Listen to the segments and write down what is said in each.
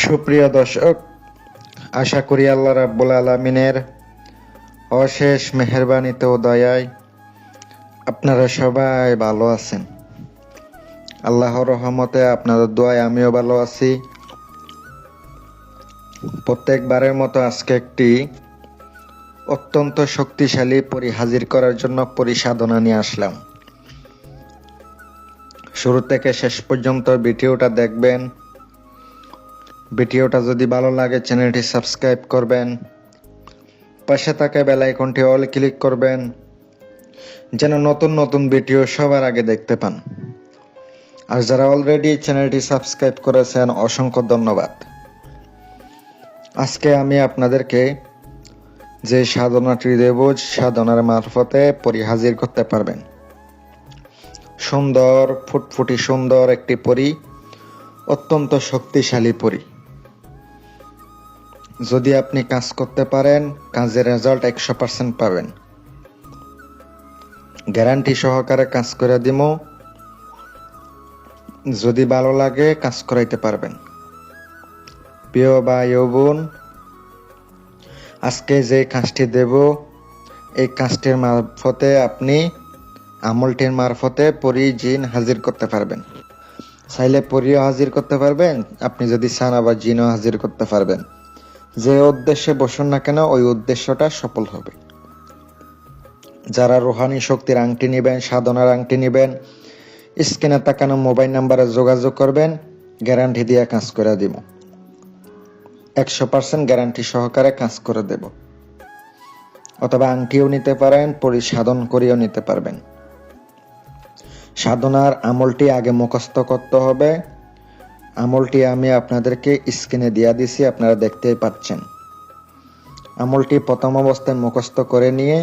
সুপ্রিয় দর্শক, আশা করি আল্লাহ রাব্বুল আলামিনের অশেষ মেহেরবানিতে ও দয়ায় আপনারা সবাই ভালো আছেন। আল্লাহর রহমতে আপনাদের দোয়ায় আমিও ভালো আছি। প্রত্যেকবারের মতো আজকে একটি অত্যন্ত শক্তিশালী পরী হাজির করার জন্য পরিসাধনা নিয়ে আসলাম। শুরু থেকে শেষ পর্যন্ত ভিডিওটা দেখবেন। ভিডিওটা যদি ভালো লাগে চ্যানেলটি সাবস্ক্রাইব করবেন, পাশে থাকা বেল আইকনটি অল ক্লিক করবেন যেন নতুন নতুন ভিডিও সবার আগে দেখতে পান। আর যারা অলরেডি চ্যানেলটি সাবস্ক্রাইব করেছেন অসংখ্য ধন্যবাদ। আজকে আমি আপনাদেরকে যে সাধনাটি দেব, সাধনার মারফতে পরী হাজির করতে পারবেন। সুন্দর ফুটফুটি সুন্দর একটি পরী, অত্যন্ত শক্তিশালী পরী। যদি আপনি কাজ করতে পারেন, কাজের রেজাল্ট 100% পাবেন। গ্যারান্টি সহকারে কাজ করে দিব। যদি ভালো লাগে কাজ করাইতে পারবেন। প্রিয় ভাই ও বোন, আজকে যে কাজটি দেব, এই কাজটির মারফতে আপনি আমলটির মারফতে পরী জিন হাজির করতে পারবেন। চাইলে পরীও হাজির করতে পারবেন, আপনি যদি চান আবার জিনও হাজির করতে পারবেন। যে উদ্দেশ্যে বসুন না কেন ওই উদ্দেশ্যটা সফল হবে। যারা রুহানি শক্তির আংটি নেবেন, সাধনার আংটি নেবেন, স্ক্রিনে তাকানো মোবাইল নাম্বারে যোগাযোগ করবেন। গ্যারান্টি দিয়ে কাজ করে দিব। 100% গ্যারান্টি সহকারে কাজ করে দেব। অথবা আংটিও নিতে পারেন, পরিসাধন করিও নিতে পারবেন। সাধনার আমলটি আগে মুখস্থ করতে হবে। আমলটি আমি আপনাদেরকে স্ক্রিনে দিয়ে দিছি, আপনারা দেখতেই পাচ্ছেন। আমলটি প্রথম অবস্থায় মুখস্থ করে নিয়ে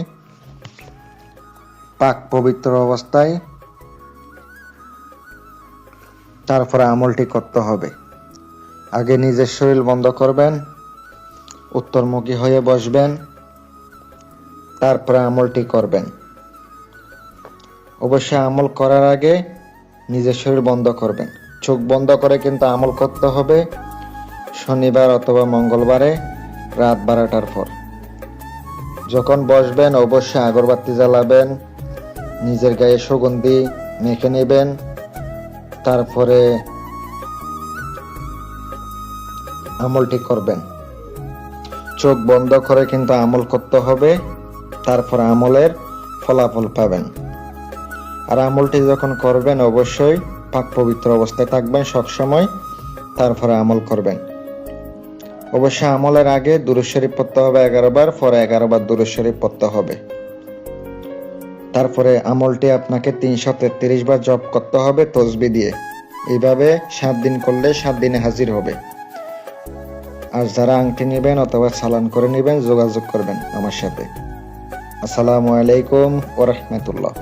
পাক পবিত্র অবস্থায় তারপরে আমলটি করতে হবে। আগে নিজের শরীর বন্ধ করবেন, উত্তরমুখী হয়ে বসবেন, তারপরে আমলটি করবেন। অবশ্যই আমল করার আগে নিজের শরীর বন্ধ করবেন। চোখ বন্ধ করে কিন্তু আমল করতে হবে শনিবার অথবা মঙ্গলবারে রাত 12টার পর। যখন বসবেন অবশ্যই আগরবাতি জ্বালাবেন, নিজের গায়ে সুগন্ধি মেখে নেবেন, তারপরে আমলটি করবেন। চোখ বন্ধ করে কিন্তু আমল করতে হবে, তারপর আমলের ফলাফল পাবেন। আর আমলটি যখন করবেন অবশ্যই পাক পবিত্র অবস্থায় থাকবেন সবসময়, তারপরে আমল করবেন। অবশ্যই আমলের আগে দুরূদ শরীফ পড়তে হবে 11 বার, পরে 11 বার দুরূদ শরীফ পড়তে হবে। তারপরে আমলটি আপনাকে 333 বার জপ করতে হবে তসবিহ দিয়ে। এইভাবে 7 দিন করলে 7 দিনে হাজির হবে। আর যারা আংটি নেবেন অথবা চালান করে নেবেন যোগাযোগ করবেন আমার সাথে। আসসালামু আলাইকুম ওয়া রাহমাতুল্লাহ।